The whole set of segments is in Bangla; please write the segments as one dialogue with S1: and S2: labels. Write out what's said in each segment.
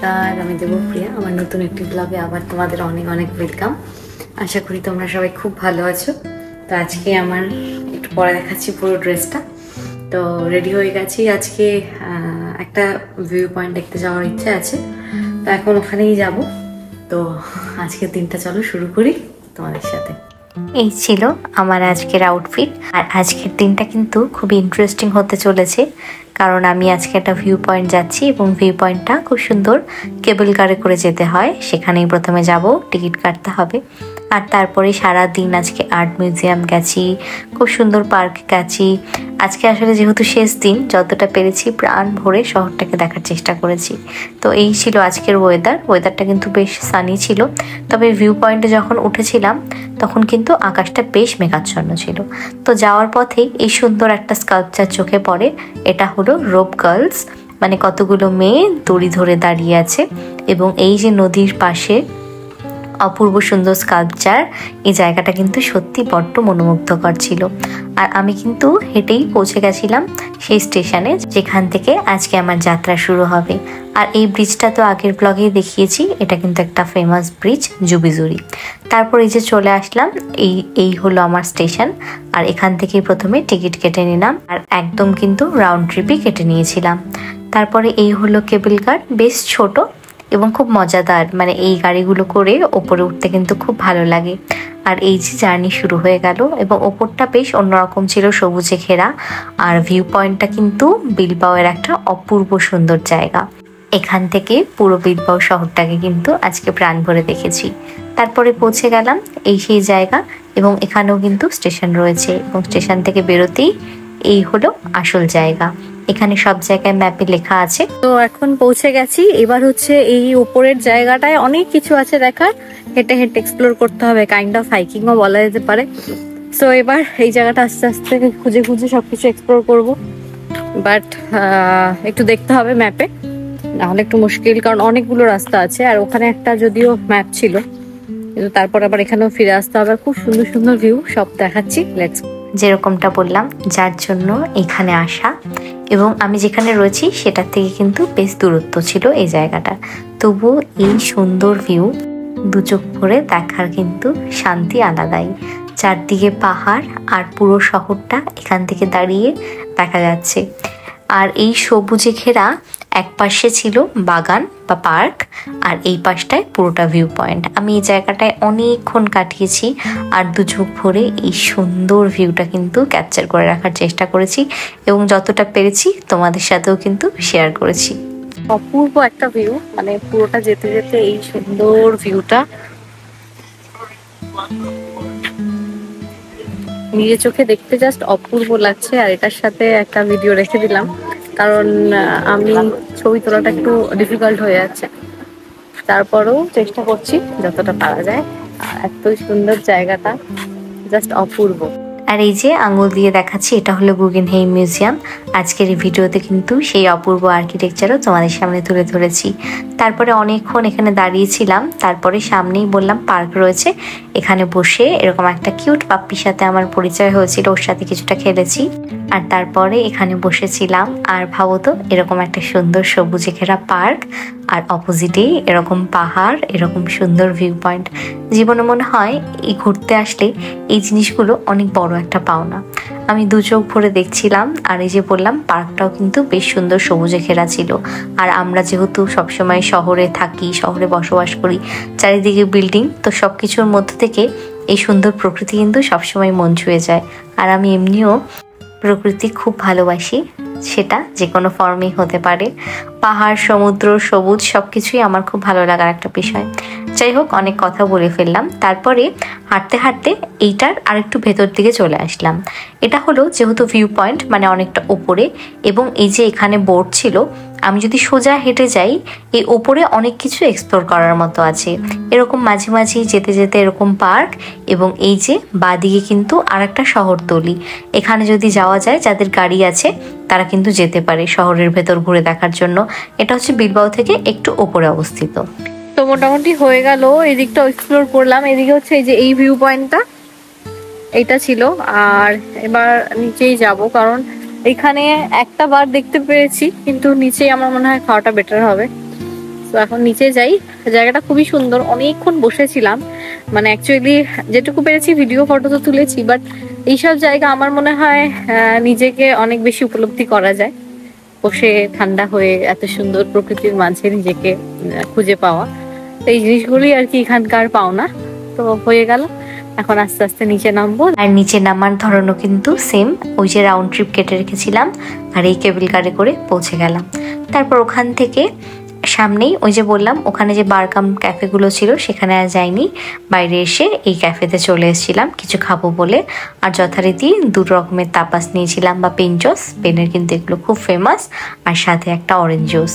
S1: নমস্কার, আমি দেবপ্রিয়া। আমার নতুন একটি ব্লগে আবার তোমাদের অনেক অনেক ওয়েলকাম। আশা করি তোমরা সবাই খুব ভালো আছো। তো আজকে আমার একটু পরে দেখাচ্ছি পুরো ড্রেসটা। তো রেডি হয়ে গেছি। আজকে একটা ভিউ পয়েন্ট দেখতে যাওয়ার ইচ্ছা আছে, তো এখন ওখানেই যাব। তো আজকের দিনটা চলো শুরু করি তোমাদের সাথে।
S2: এই ছিল আমার আজকের আউটফিট। আর আজকের দিনটা কিন্তু খুব ইন্টারেস্টিং হতে চলেছে, কারণ আমি আজকে একটা ভিউ পয়েন্ট যাচ্ছি এবং ভিউ পয়েন্টটা খুব সুন্দর কেবল কারে করে যেতে হয়। সেখানেই প্রথমে যাব, টিকিট কাটতে হবে। আর তারপরে সারা দিন আজকে আর্ট মিউজিয়াম গেছি, খুব সুন্দর পার্ক গেছি। আজকে আসলে যেহেতু শেষ দিন, যতটা পেরেছি প্রাণ ভরে শহরটাকে দেখার চেষ্টা করেছি। তো এই ছিল আজকের ওয়েদারটা কিন্তু বেশ সানি ছিল। তবে ভিউ পয়েন্টে যখন উঠেছিলাম তখন কিন্তু আকাশটা বেশ মেঘাচ্ছন্ন ছিল। তো যাওয়ার পথেই এই সুন্দর একটা স্কাল্পচার চোখে পড়ে। এটা হলো রোপ গার্লস, মানে কতগুলো মেয়ে দড়ি ধরে দাঁড়িয়ে আছে এবং এই যে নদীর পাশে অপূর্ব সুন্দর স্কাল্পচার, এই জায়গাটা কিন্তু সত্যি বড্ড মনোমুগ্ধকর ছিল। আর আমি কিন্তু হেঁটেই পৌঁছে গেছিলাম সেই স্টেশনে যেখান থেকে আজকে আমার যাত্রা শুরু হবে। আর এই ব্রিজটা তো আগের ব্লগেই দেখিয়েছি, এটা কিন্তু একটা ফেমাস ব্রিজ, জুবিজুরি। তারপর এই যে চলে আসলাম, এই হলো আমার স্টেশন। আর এখান থেকেই প্রথমে টিকিট কেটে নিলাম, আর একদম কিন্তু রাউন্ড ট্রিপই কেটে নিয়েছিলাম। তারপরে এই হলো কেবল কার, বেশ ছোট এবং খুব মজাদার। মানে এই গাড়িগুলো করে ওপরে উঠতে কিন্তু খুব ভালো লাগে। আর এই যে জার্নি শুরু হয়ে গেল, এবং ওপরটা বেশ অন্যরকম ছিল, সবুজে ঘেরা। আর ভিউ পয়েন্টটা কিন্তু বিলবাওয়ের একটা অপূর্ব সুন্দর জায়গা। এখান থেকে পুরো বিলবাও শহরটাকে কিন্তু আজকে প্রাণ ভরে দেখেছি। তারপরে পৌঁছে গেলাম এই সেই জায়গা, এবং এখানেও কিন্তু স্টেশন রয়েছে, এবং স্টেশন থেকে বেরোতেই এই হলো আসল জায়গা। এখানে সব জায়গায় ম্যাপে লেখা আছে।
S1: তো এখন পৌঁছে গেছি। এবার হচ্ছে এই উপরের জায়গাটায় অনেক কিছু আছে দেখার, হেঁটে হেঁটে এক্সপ্লোর করতে হবে, কাইন্ড অফ হাইকিংও বলা যেতে পারে। সো এবার এই জায়গাটা আস্তে আস্তে খুঁজে খুঁজে সবকিছু এক্সপ্লোর করব। বাট একটু দেখতে হবে ম্যাপে, নাহলে একটু মুশকিল, কারণ অনেকগুলো রাস্তা আছে। আর ওখানে একটা যদিও ম্যাপ ছিল, কিন্তু তারপর আবার এখানেও ফিরে আসতে হবে। খুব সুন্দর সুন্দর ভিউ, সব দেখাচ্ছি, লেটস।
S2: যেরকমটা বললাম, যার জন্য এখানে আসা, এবং আমি যেখানে রয়েছি সেটার থেকে কিন্তু বেশ দূরত্ব ছিল এই জায়গাটা। তবুও এই সুন্দর ভিউ দু চোখ ভরে দেখার কিন্তু শান্তি আলাদাই। চারদিকে পাহাড় আর পুরো শহরটা এখান থেকে দাঁড়িয়ে দেখা যাচ্ছে। আর এই সবুজে ঘেরা এক পাশে ছিল বাগান বা পার্ক, আর এই পাশটায় পুরোটা ভিউ পয়েন্ট। আমি এই জায়গাটায় অনেকক্ষণ কাটিয়েছি, আর দু চোখ ভরে এই সুন্দর ভিউটা কিন্তু ক্যাপচার করে রাখার চেষ্টা করেছি, এবং যতটা পেরেছি তোমাদের সাথেও কিন্তু শেয়ার করেছি।
S1: অপূর্ব একটা ভিউ, মানে পুরোটা যেতে যেতে এই সুন্দর ভিউটা নিজের চোখে দেখতে জাস্ট অপূর্ব লাগছে। আর এটার সাথে একটা ভিডিও রেখে দিলাম, কারণ আমি ছবি তোলাটা একটু ডিফিকাল্ট হয়ে যাচ্ছে, তারপরেও চেষ্টা করছি যতটা পারা যায়। আর এত সুন্দর জায়গাটা, জাস্ট অপূর্ব।
S2: আর এই যে আঙুল দিয়ে দেখাচ্ছি, এটা হলো গুগেনহেইম মিউজিয়াম। আজকের এই ভিডিওতে কিন্তু সেই অপূর্ব আর্কিটেকচারও তোমাদের সামনে তুলে ধরেছি। তারপরে অনেকক্ষণ এখানে দাঁড়িয়েছিলাম, তারপরে সামনেই বললাম পার্ক রয়েছে, এখানে বসে এরকম একটা কিউট পাপ্পির সাথে আমার পরিচয় হয়েছিল, ওর সাথে কিছুটা খেলেছি। আর তারপরে এখানে বসেছিলাম, আর ভাবো তো, এরকম একটা সুন্দর সবুজে ঘেরা পার্ক, আর অপোজিটেই এরকম পাহাড়, এরকম সুন্দর ভিউ পয়েন্ট। জীবনে মনে হয় এই ঘুরতে আসলে এই জিনিসগুলো অনেক বড় একটা পাওনা। আমি দু চোখ ভরে দেখছিলাম। আর এই যে বললাম, পার্কটাও কিন্তু বেশ সুন্দর সবুজে ঘেরা ছিল। আর আমরা যেহেতু সবসময় শহরে থাকি, শহরে বসবাস করি, চারিদিকে বিল্ডিং, তো সব কিছুর মধ্যে থেকে এই সুন্দর প্রকৃতি কিন্তু সবসময় মন ছুঁয়ে যায়। আর আমি এমনিও প্রকৃতি খুব ভালোবাসি, সেটা যে কোনো ফর্মেই হতে পারে। পাহাড়, সমুদ্র, সবুজ সবকিছুই আমার খুব ভালো লাগার একটা বিষয়। যাই হোক, অনেক কথা বলে ফেললাম। তারপরে হাঁটতে হাঁটতে এইটার আরেকটু ভেতর দিকে চলে আসলাম। এটা হলো যেহেতু ভিউ পয়েন্ট, মানে অনেকটা ওপরে, এবং এই যে এখানে বোর্ড ছিল, আমি যদি সোজা হেঁটে যাই, এই ওপরে অনেক কিছু এক্সপ্লোর করার মতো আছে। এরকম মাঝে মাঝে যেতে যেতে এরকম পার্ক, এবং এই যে বাদিকে কিন্তু আর একটা শহরতলি। এখানে যদি যাওয়া যায়, যাদের গাড়ি আছে তারা কিন্তু যেতে পারে শহরের ভেতর ঘুরে দেখার জন্য। এটা হচ্ছে বিলবাও থেকে একটু ওপরে অবস্থিত।
S1: তো মোটামুটি হয়ে গেল, এদিকটা এক্সপ্লোর করলাম। এদিকে হচ্ছে এই যে এই ভিউ পয়েন্টটা, এইটা ছিল। আর এবার নিচেই যাব, কারণ এখানে একটা বার দেখতে পেয়েছি, কিন্তু নিচেই আমার মনে হয় খাওয়াটা বেটার হবে। তো এখন নিচে যাই। জায়গাটা খুবই সুন্দর, অনেকক্ষণ বসেছিলাম, মানে অ্যাকচুয়ালি যেটুকু পেরেছি ভিডিও ফটো তো তুলেছি, বাট এইসব জায়গা আমার মনে হয় নিজেকে অনেক বেশি উপলব্ধি করা যায় বসে ঠান্ডা হয়ে, এত সুন্দর প্রকৃতির মাঝে নিজেকে খুঁজে পাওয়া। তো এই জিনিসগুলি আর কি এখানকার পাওনা। তো হয়ে গেল, এখন আস্তে আস্তে নিচে নামবো।
S2: আর নিচে নামার ধরনও কিন্তু সেম, ওই যে রাউন্ড ট্রিপ কেটে রেখেছিলাম আর এই কেবল কারে করে পৌঁছে গেলাম। তারপর ওখান থেকে সামনেই ওই যে বললাম ওখানে যে বারকাম ক্যাফেগুলো ছিল সেখানে আর যাইনি, বাইরে এসে এই ক্যাফেতে চলে এসেছিলাম কিছু খাবো বলে। আর যথারীতি 2 রকমের তাপাস নিয়েছিলাম বা পেনজস, পেনের কিন্তু এগুলো খুব ফেমাস, আর সাথে একটা অরেঞ্জ জুস।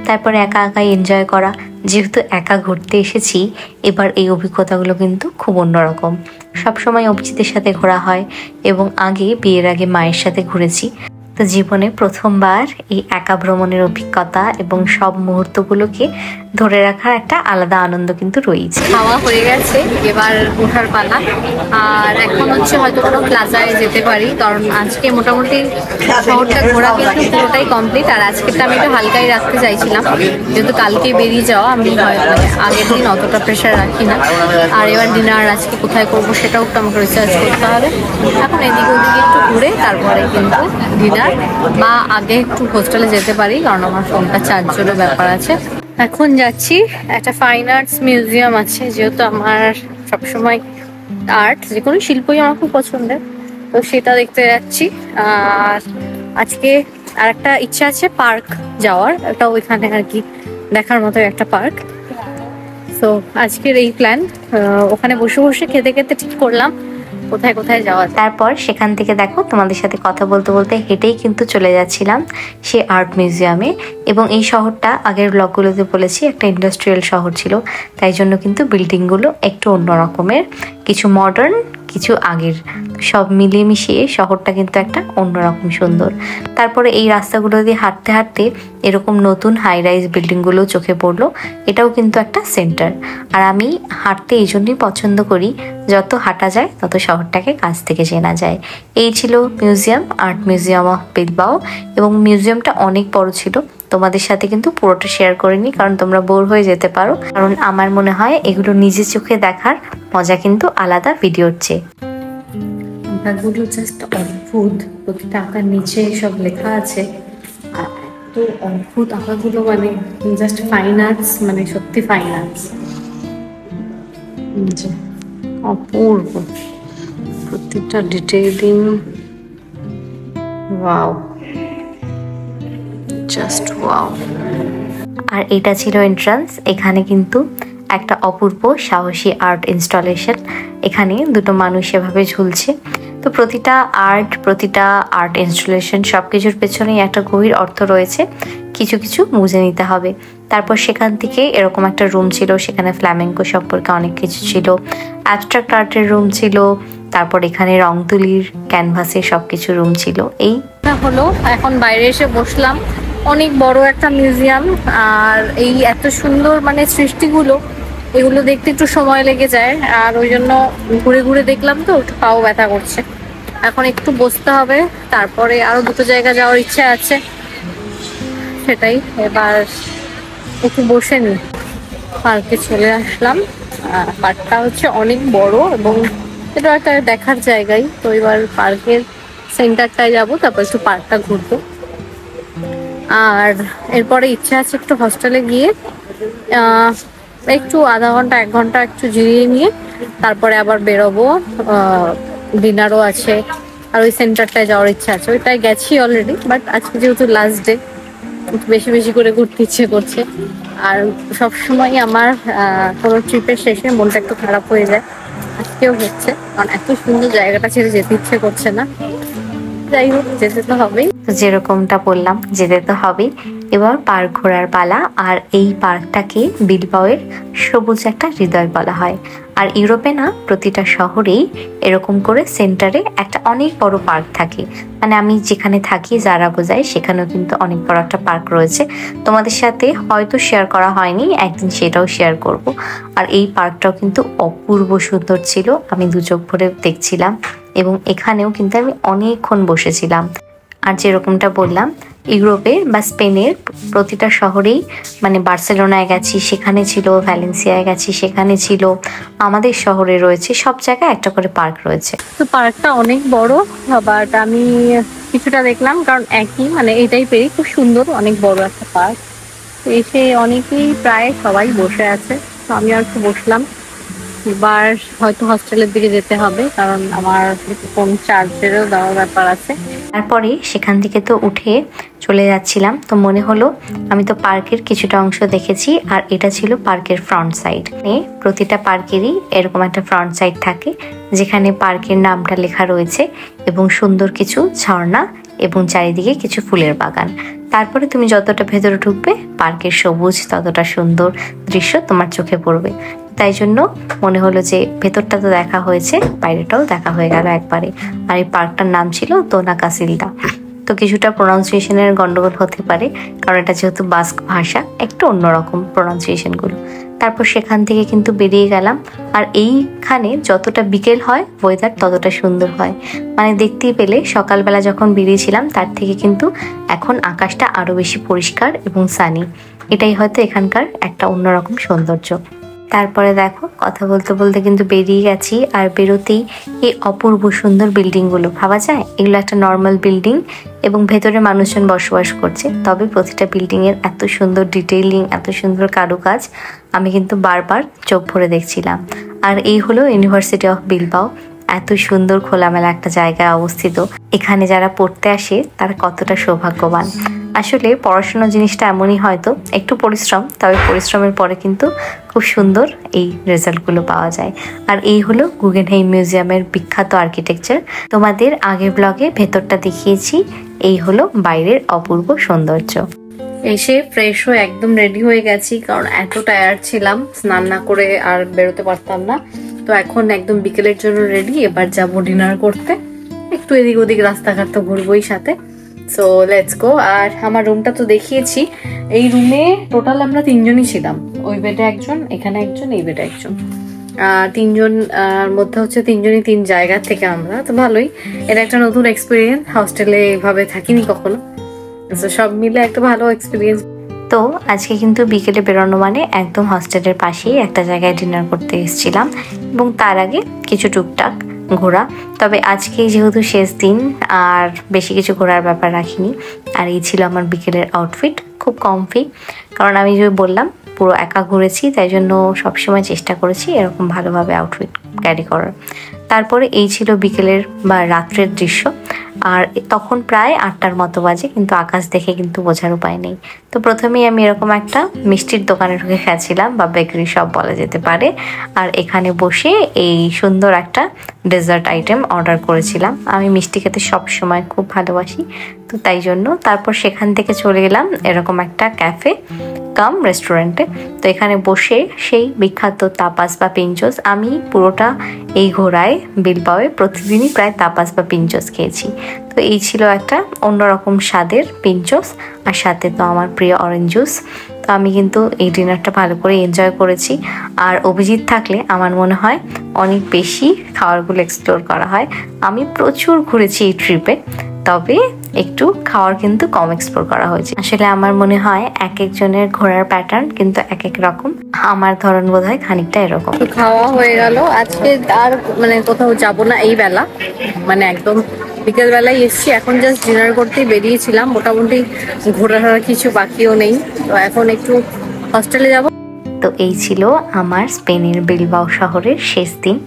S2: তারপরে একা একাই এনজয় করা, যেহেতু একা ঘুরতে এসেছি এবার এই অভিজ্ঞতাগুলো কিন্তু খুব অন্যরকম। সবসময় অভিজিতের সাথে ঘোরা হয় এবং বিয়ের আগে মায়ের সাথে ঘুরেছি, তো জীবনে প্রথমবার এই একা ভ্রমণের অভিজ্ঞতা এবং সব মুহূর্তগুলোকে ধরে রাখার একটা আলাদা আনন্দ কিন্তু রয়েছে।
S1: খাওয়া হয়ে গেছে, এবার ওঠার পালা। আর এখন হচ্ছে হয়তো কোনো প্লাজায় যেতে পারি, কারণ আজকে মোটামুটি শহরটা ঘোরা কিন্তু পুরোটাই কমপ্লিট। আর আজকেরটা আমি একটু হালকাই রাখতে চাইছিলাম, যেহেতু কালকে বেরিয়ে যাওয়া, আমি আগের দিন অতটা প্রেশার রাখি না। আর এবার ডিনার আজকে কোথায় করবো সেটাও একটু আমাকে রিসার্চ করতে হবে। এখন এদিকে ওদিকে একটু ঘুরে তারপরে কিন্তু ডিনার, বা আগে একটু হোস্টেলে যেতে পারি, কারণ আমার ফোনটা চার্জেরও ব্যাপার আছে। এখন যাচ্ছি, একটা ফাইন আর্টস মিউজিয়াম আছে, যেহেতু আমার সবসময় আর্ট যে কোনো শিল্পই আমার খুব পছন্দের, তো সেটা দেখতে যাচ্ছি। আর আজকে আর একটা ইচ্ছা আছে পার্ক যাওয়ার, একটা ওইখানে আর কি দেখার মতো একটা পার্ক। তো আজকের এই প্ল্যান, ওখানে বসে বসে খেতে খেতে ঠিক করলাম কোথায় কোথায় যাওয়া।
S2: তারপর সেখান থেকে দেখো তোমাদের সাথে কথা বলতে বলতে হেঁটেই কিন্তু চলে যাচ্ছিলাম সে আর্ট মিউজিয়ামে। এবং এই শহরটা আগের ব্লগগুলোতে বলেছি একটা ইন্ডাস্ট্রিয়াল শহর ছিল, তাই জন্য কিন্তু বিল্ডিংগুলো একটু অন্য রকমের, কিছু মডার্ন কিছু আগের, সব মিলিয়ে মিশিয়ে শহরটা কিন্তু একটা অন্যরকম সুন্দর। তারপরে এই রাস্তাগুলো দিয়ে হাঁটতে হাঁটতে এরকম নতুন হাই রাইজ বিল্ডিংগুলো চোখে পড়লো, এটাও কিন্তু একটা সেন্টার। আর আমি হাঁটতে এই জন্যই পছন্দ করি, যত হাঁটা যায় তত শহরটাকে কাছ থেকে চেনা যায়। এই ছিল museum, art museum of Bilbao, এবং মিউজিয়ামটা অনেক বড় ছিল। তোমাদের সাথে কিন্তু পুরোটা শেয়ার করিনি, কারণ তোমরা বোর হয়ে যেতে পারো, কারণ আমার মনে হয় এগুলো নিজে চোখে দেখার মজা কিন্তু আলাদা ভিডিওর চেয়ে।
S1: আঁকাগুলো জাস্ট অদ্ভুত, প্রতিটা আঁকার নিচে সব লেখা আছে। আর এত অদ্ভুত আঁকাগুলো, মানে জাস্ট ফাইন আর্টস, মানে সত্যি ফাইন আর্টস, অপূর্ব প্রতিটা ডিটেইলিং। Wow, just wow.
S2: আর এটা ছিল এন্ট্রান্স। এখানে কিন্তু একটা অপূর্ব সাহসী আর্ট ইনস্টলেশন, এখানে 2টো মানুষ এভাবে ঝুলছে। তো প্রতিটা আর্ট ইনস্টলেশন সব কিছুর পেছনেই একটা গভীর অর্থ রয়েছে, কিছু কিছু বুঝে নিতে হবে। তারপর সেখান থেকে এরকম একটা রুম ছিল, সেখানে ফ্ল্যামেঙ্কো সম্পর্কে অনেক কিছু ছিল, অ্যাবস্ট্রাক্ট আর্টের রুম ছিল, তারপর এখানে রং তুলির ক্যানভাসের সবকিছু রুম ছিল। এই
S1: হলো এখন বাইরে এসে বসলাম, অনেক বড় একটা মিউজিয়াম। আর এই এত সুন্দর মানে সৃষ্টিগুলো, এগুলো দেখতে একটু সময় লেগে যায়, আর ওই জন্য ঘুরে ঘুরে দেখলাম, তো একটু পাও ব্যথা করছে। এখন একটু বসতে হবে, তারপরে আরো 2টো জায়গা যাওয়ার ইচ্ছা আছে, সেটাই। এবার একটু বসে নি। পার্কে চলে আসলাম। পার্কটা হচ্ছে অনেক বড় এবং এটা একটা দেখার জায়গায়। তো এবার পার্কের সেন্টারটায় যাবো, তারপর একটু পার্কটা ঘুরবো। আর এরপরে ইচ্ছা আছে একটু হস্টেলে গিয়ে একটু আধা ঘন্টা 1 ঘন্টা একটু জিরিয়ে নিয়ে তারপরে আবার বেরোবো। ডিনারও আছে, আর ওই সেন্টারটায় যাওয়ার ইচ্ছা আছে। ওইটায় গেছি অলরেডি, বাট আজকে যেহেতু লাস্ট ডে, বেশি বেশি করে ঘুরতে ইচ্ছে করছে। আর সবসময় আমার কোনো ট্রিপের শেষে মনটা একটু খারাপ হয়ে যায়, আজকেও হচ্ছে, কারণ এত সুন্দর জায়গাটা ছেড়ে যেতে ইচ্ছে করছে না। যাই হোক, যেতে তো হবেই।
S2: যেরকমটা বললাম, যেতে তো হবেই। এবার পার্ক ঘোরার পালা। আর এই পার্কটাকে বিলবাওয়ের সবুজ একটা হৃদয় বলা হয়। আর ইউরোপে না প্রতিটা শহরেই এরকম করে সেন্টারে একটা অনেক বড় পার্ক থাকে। মানে আমি যেখানে থাকি জারাগোজায়, সেখানেও কিন্তু অনেক বড় একটা পার্ক রয়েছে। তোমাদের সাথে হয়তো শেয়ার করা হয়নি, একদিন সেটাও শেয়ার করব। আর এই পার্কটাও কিন্তু অপূর্ব সুন্দর ছিল, আমি 2 চোখ ভরে দেখছিলাম, এবং এখানেও কিন্তু আমি অনেকক্ষণ বসেছিলাম। আর যেরকমটা বললাম, ইউরোপের বা স্পেনের প্রতিটা শহরেই, মানে বার্সেলোনায় গেছি সেখানে ছিল, ভ্যালেন্সিয়ায় গেছি সেখানে ছিল, আমাদের শহরে রয়েছে, সব জায়গায় একটা করে পার্ক রয়েছে।
S1: তো পার্কটা অনেক বড়, বাট আমি কিছুটা দেখলাম, কারণ একই মানে এই টাইপেরই, খুব সুন্দর অনেক বড় একটা পার্ক। তো এসে অনেকেই প্রায় সবাই বসে আছে, তো আমি আর একটু বসলাম। এবার হয়তো হস্টেলের দিকে যেতে হবে, কারণ আমার ফোন চার্জেরও দেওয়ার ব্যাপার আছে।
S2: তারপরে সেখান থেকে তো উঠে চলে যাচ্ছিলাম, তো মনে হলো আমি তো পার্কের কিছুটা অংশ দেখেছি, আর এটা ছিল পার্কের ফ্রন্ট সাইড। প্রতিটা পার্কেরই এরকম একটা ফ্রন্ট সাইড থাকে, যেখানে পার্কের নামটা লেখা রয়েছে এবং সুন্দর কিছু ঝর্ণা এবং চারিদিকে কিছু ফুলের বাগান। তারপরে তুমি যতটা ভেতরে ঢুকবে, পার্কের সবুজ ততটা সুন্দর দৃশ্য তোমার চোখে পড়বে। তাই জন্য মনে হলো যে ভেতরটা তো দেখা হয়েছে, বাইরেটাও দেখা হয়ে গেল একবারে। আর এই পার্কটার নাম ছিল দোনা কাসিলটা। তো কিছুটা প্রোনাউন্সিয়েশনের গন্ডগোল হতে পারে, কারণ এটা যেহেতু বাস্ক ভাষা, একটু অন্যরকম প্রোনাউন্সিয়েশনগুলো। তারপর সেখান থেকে কিন্তু বেরিয়ে গেলাম। আর এইখানে যতটা বিকেল হয় ওয়েদার ততটা সুন্দর হয়, মানে দেখতেই পেলে সকালবেলা যখন বেরিয়েছিলাম তার থেকে কিন্তু এখন আকাশটা আরো বেশি পরিষ্কার এবং সানি। এটাই হয়তো এখানকার একটা অন্যরকম সৌন্দর্য। তারপরে দেখো, কথা বলতে বলতে কিন্তু বেরিয়ে গেছি, আর বেরোতেই এই অপূর্ব সুন্দর বিল্ডিংগুলো, ভাবা যায় এগুলো একটা নর্মাল বিল্ডিং এবং ভেতরে মানুষজন বসবাস করছে, তবে প্রতিটা বিল্ডিংয়ের এত সুন্দর ডিটেইলিং, এত সুন্দর কারুকাজ, আমি কিন্তু বারবার চোখ ভরে দেখছিলাম। আর এই হলো ইউনিভার্সিটি অফ বিলবাও। এত সুন্দর খোলামেলা একটা জায়গায় অবস্থিত। এখানে যারা পড়তে আসে তারা কতটা সৌভাগ্যবান। আসলে পড়াশোনা জিনিসটা এমনই, হয়তো একটু পরিশ্রম, তবে পরিশ্রমের পরে কিন্তু খুব সুন্দর এই রেজাল্টগুলো পাওয়া যায়। আর এই হলো গুগেনহেইম মিউজিয়ামের বিখ্যাত আর্কিটেকচার। তোমাদের আগের ব্লগে ভেতরটা দেখিয়েছি, এই হলো বাইরের অপূর্ব সৌন্দর্য।
S1: এসে ফ্রেশ হয়ে একদম রেডি হয়ে গেছি, কারণ এত টায়ার্ড ছিলাম, স্নান না করে আর বেরোতে পারতাম না। তো এখন একদম বিকেলের জন্য রেডি, এবার যাবো ডিনার করতে। একটু এদিক ওদিক রাস্তাঘাট তো ঘুরবোই সাথে। So let's go. আর আমার রুমটা তো দেখিয়েছি। এই রুমে টোটাল আমরা তিনজনই ছিলাম, ওই বেডে একজন, এখানে একজন, এই বেডে একজন। তিনজন মধ্যে হচ্ছে তিনজনই তিন জায়গা থেকে আমরা, তো ভালোই। এটা একটা নতুন এক্সপিরিয়েন্স, হস্টেলে এভাবে থাকিনি কখনো, সব মিলে একটা ভালো এক্সপিরিয়েন্স।
S2: তো আজকে কিন্তু বিকেলে বেরোনো মানে একদম হস্টেলের পাশেই একটা জায়গায় ডিনার করতে এসেছিলাম, এবং তার আগে কিছু টুকটাক ঘোরা। তবে আজকে যেহেতু শেষ দিন, আর বেশি কিছু ঘোরার ব্যাপার রাখিনি। আর এই ছিল আমার বিকেলের আউটফিট, খুব কমফি, কারণ আমি যে বললাম পুরো একা ঘুরেছি, তাই জন্য সবসময় চেষ্টা করেছি এরকম ভালোভাবে আউটফিট ক্যারি করার। তারপরে এই ছিল বিকেলের বা রাত্রের দৃশ্য। আর তখন প্রায় 8টার মতো বাজে, কিন্তু আকাশ দেখে কিন্তু বোঝার উপায় নেই। তো প্রথমেই আমি এরকম একটা মিষ্টির দোকানে ঢুকে গেছিলাম, বা বেকারি শপ বলা যেতে পারে। আর এখানে বসে এই সুন্দর একটা ডেজার্ট আইটেম অর্ডার করেছিলাম। আমি মিষ্টি খেতে সবসময় খুব ভালোবাসি, তো তাই জন্য। তারপর সেখান থেকে চলে এলাম এরকম একটা ক্যাফে কাম রেস্টুরেন্টে। তো এখানে বসে সেই বিখ্যাত তাপাস বা পিঞ্চোস, আমি পুরোটা এই ঘোরায় বিলবাওয়ে প্রতিদিনই প্রায় তাপাস বা পিঞ্চোস খেয়েছি। তো এই ছিল একটা অন্যরকম স্বাদের পিঞ্চোস, আর সাথে তো আমার প্রিয় অরেঞ্জ জুস। তো আমি কিন্তু এই ডিনারটা ভালো করে এনজয় করেছি। আর অভিজিৎ থাকলে আমার মনে হয় অনেক বেশি খাবারগুলো এক্সপ্লোর করা হয়। আমি প্রচুর ঘুরেছি এই ট্রিপে, তবে একটু খাওয়ার কিন্তু কম এক্সপ্লোর করা হয়েছে। আসলে আমার মনে হয় এক একজনের ঘোরার প্যাটার্ন কিন্তু এক এক রকম, আমার ধরন বোধ হয় খানিকটা এরকম।
S1: খাওয়া হয়ে গেল, আজকে আর মানে কোথাও যাব না এই বেলা, মানে একদম বিকেল বেলায় এসছি। এখন জাস্ট ডিনার করতেই বেরিয়েছিলাম, মোটামুটি ঘোরার কিছু বাকিও নেই। তো এখন একটু হস্টেলে যাব।
S2: তো এই ছিল আমার স্পেনের বিলবাও শহরের শেষ দিন।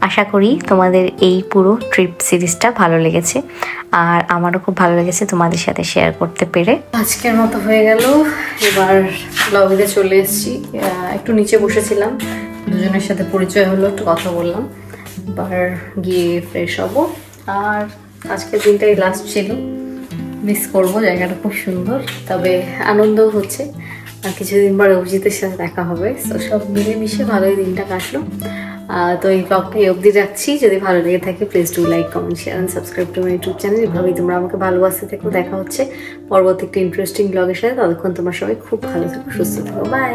S2: আশা করি তোমাদের এই পুরো ট্রিপ সিরিজটা ভালো লেগেছে, আর আমারও খুব ভালো লেগেছে তোমাদের সাথে শেয়ার করতে পেরে।
S1: আজকের মতো হয়ে গেল, এবার লবিতে চলে এসেছি। একটু নিচে বসেছিলাম, দুজনের সাথে পরিচয় হলো, একটু কথা বললাম, এবার গিয়ে ফ্রেশ হবো। আর আজকের দিনটাই লাস্ট ছিল, মিস করবো, জায়গাটা খুব সুন্দর, তবে আনন্দও হচ্ছে। আর কিছুদিন পরে অভিজিতের সাথে দেখা হবে, তো সব মিলেমিশে ভালোই দিনটা কাটলো। তো এই ব্লগটা এই অবধি রাখছি। যদি ভালো লেগে থাকে please do like, comment, share and subscribe to my YouTube channel. এভাবেই তোমরা আমাকে ভালোবাসতে থেকো। দেখা হচ্ছে পরবর্তী একটা ইন্টারেস্টিং ব্লগের সাথে। ততক্ষণ তোমার সবাই খুব ভালো থাকো, সুস্থ থাকো, বাই।